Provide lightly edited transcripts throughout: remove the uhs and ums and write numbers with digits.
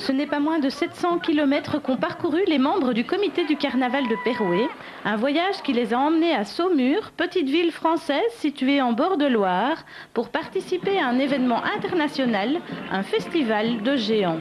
Ce n'est pas moins de 700 km qu'ont parcouru les membres du comité du carnaval de Perouet, un voyage qui les a emmenés à Saumur, petite ville française située en bord de Loire, pour participer à un événement international, un festival de géants.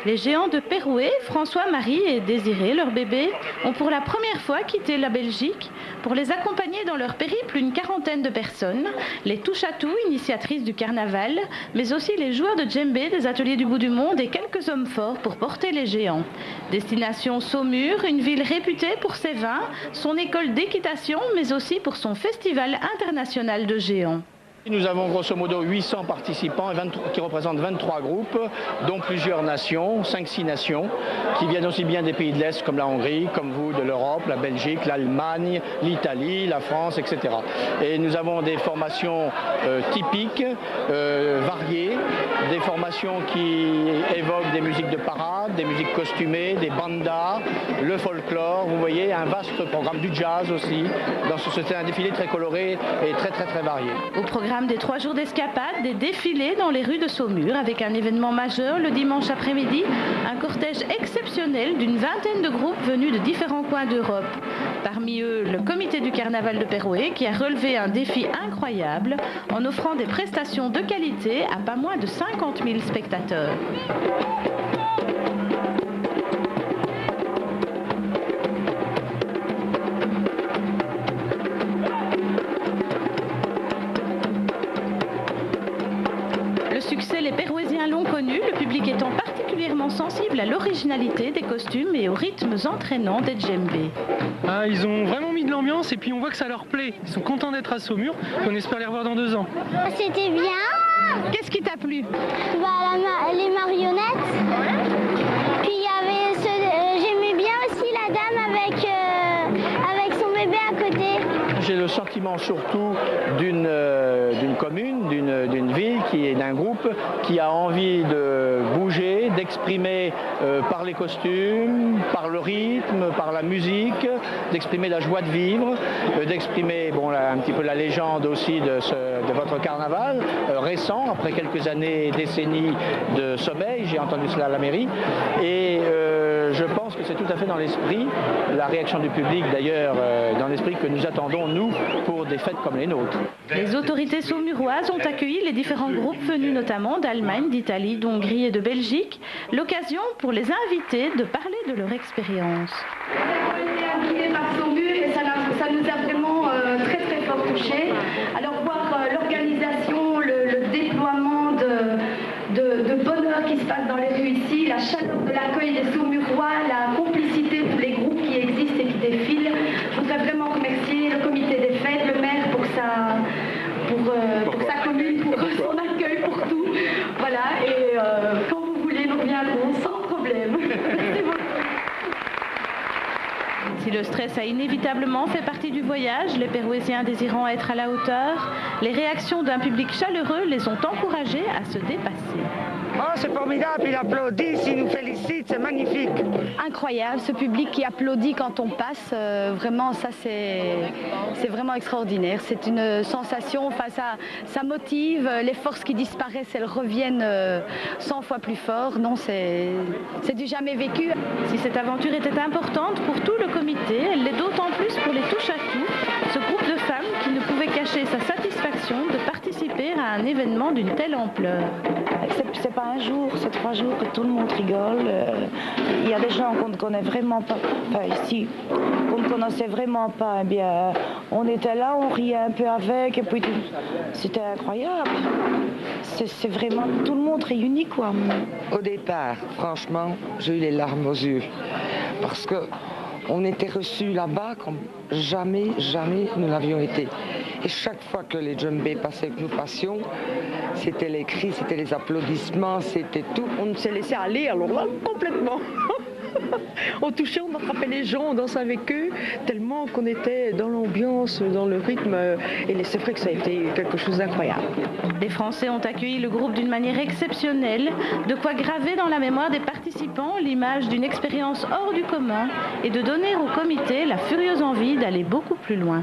Les géants de Perouet, François, Marie et Désiré, leur bébé, ont pour la première fois quitté la Belgique. Pour les accompagner dans leur périple, une quarantaine de personnes, les touche-à-tout, initiatrices du carnaval, mais aussi les joueurs de djembé des ateliers du bout du monde et quelques hommes forts pour porter les géants. Destination Saumur, une ville réputée pour ses vins, son école d'équitation, mais aussi pour son festival international de géants. Nous avons grosso modo 800 participants qui représentent 23 groupes, dont plusieurs nations, 5-6 nations, qui viennent aussi bien des pays de l'Est comme la Hongrie, comme vous, de l'Europe, la Belgique, l'Allemagne, l'Italie, la France, etc. Et nous avons des formations typiques, variées, des formations qui évoquent des musiques de parade, des musiques costumées, des bandas, le folklore, vous voyez, un vaste programme du jazz aussi. C'était un défilé très coloré et très varié. Au programme des 3 jours d'escapade, des défilés dans les rues de Saumur avec un événement majeur le dimanche après-midi, un cortège exceptionnel d'une vingtaine de groupes venus de différents coins d'Europe. Parmi eux, le comité du carnaval de Perouet qui a relevé un défi incroyable en offrant des prestations de qualité à pas moins de 50 000 spectateurs. Les Perouésiens l'ont connu, le public étant particulièrement sensible à l'originalité des costumes et aux rythmes entraînants des djembés. Ah, ils ont vraiment mis de l'ambiance et puis on voit que ça leur plaît. Ils sont contents d'être à Saumur, on espère les revoir dans 2 ans. C'était bien. Qu'est-ce qui t'a plu? Les marionnettes. Puis il y avait j'aimais bien aussi la dame avec son bébé à côté. J'ai le sentiment surtout d'une commune, d'une ville, d'un groupe qui a envie de bouger, d'exprimer par les costumes, par le rythme, par la musique, d'exprimer la joie de vivre, d'exprimer un petit peu la légende aussi de votre carnaval récent, après quelques années et décennies de sommeil, j'ai entendu cela à la mairie, et je pense que c'est tout à fait dans l'esprit, la réaction du public d'ailleurs, dans l'esprit que nous attendons nous pour des fêtes comme les nôtres. Les autorités saumuroises ont accueilli les différents groupes venus notamment d'Allemagne, d'Italie, d'Hongrie et de Belgique, l'occasion pour les invités de parler de leur expérience. On a été invités par Saumur et ça nous a vraiment très fort touchés. Alors voir l'organisation, le déploiement de bonheur qui se passe dans les rues ici, la chaleur de l'accueil des Saumurois, la complicité de tous les groupes qui existent et qui défilent. Je voudrais vraiment remercier le comité des fêtes, le maire pour sa commune, pour son accueil, pour tout. Voilà, et quand vous voulez, nous reviendrons sans problème. Merci beaucoup. Si le stress a inévitablement fait partie du voyage, les Perouésiens désirant être à la hauteur, les réactions d'un public chaleureux les ont encouragés à se dépasser. Oh, c'est formidable, il applaudit, il nous félicite, c'est magnifique. Incroyable, ce public qui applaudit quand on passe, vraiment ça c'est vraiment extraordinaire. C'est une sensation, ça motive, les forces qui disparaissent, elles reviennent 100 fois plus fort. Non, c'est du jamais vécu. Si cette aventure était importante pour tout le comité, elle l'est d'autant plus pour les touche-à-tout, ce groupe de femmes qui ne pouvait cacher sa satisfaction de participer à un événement d'une telle ampleur. C'est pas un jour, c'est 3 jours que tout le monde rigole. Il y a des gens qu'on ne connaît vraiment pas, enfin ici, qu'on ne connaissait vraiment pas. Eh bien, on était là, on riait un peu avec, et puis c'était incroyable. C'est vraiment tout le monde réuni, quoi. Au départ, franchement, j'ai eu les larmes aux yeux. Parce que on était reçus là-bas comme jamais nous l'avions été. Et chaque fois que les djembés passaient, que nous passions, c'était les cris, c'était les applaudissements, c'était tout. On s'est laissé aller, alors là, complètement. On touchait, on attrapait les gens, on dansait avec eux, tellement qu'on était dans l'ambiance, dans le rythme. Et c'est vrai que ça a été quelque chose d'incroyable. Les Français ont accueilli le groupe d'une manière exceptionnelle, de quoi graver dans la mémoire des participants l'image d'une expérience hors du commun et de donner au comité la furieuse envie d'aller beaucoup plus loin.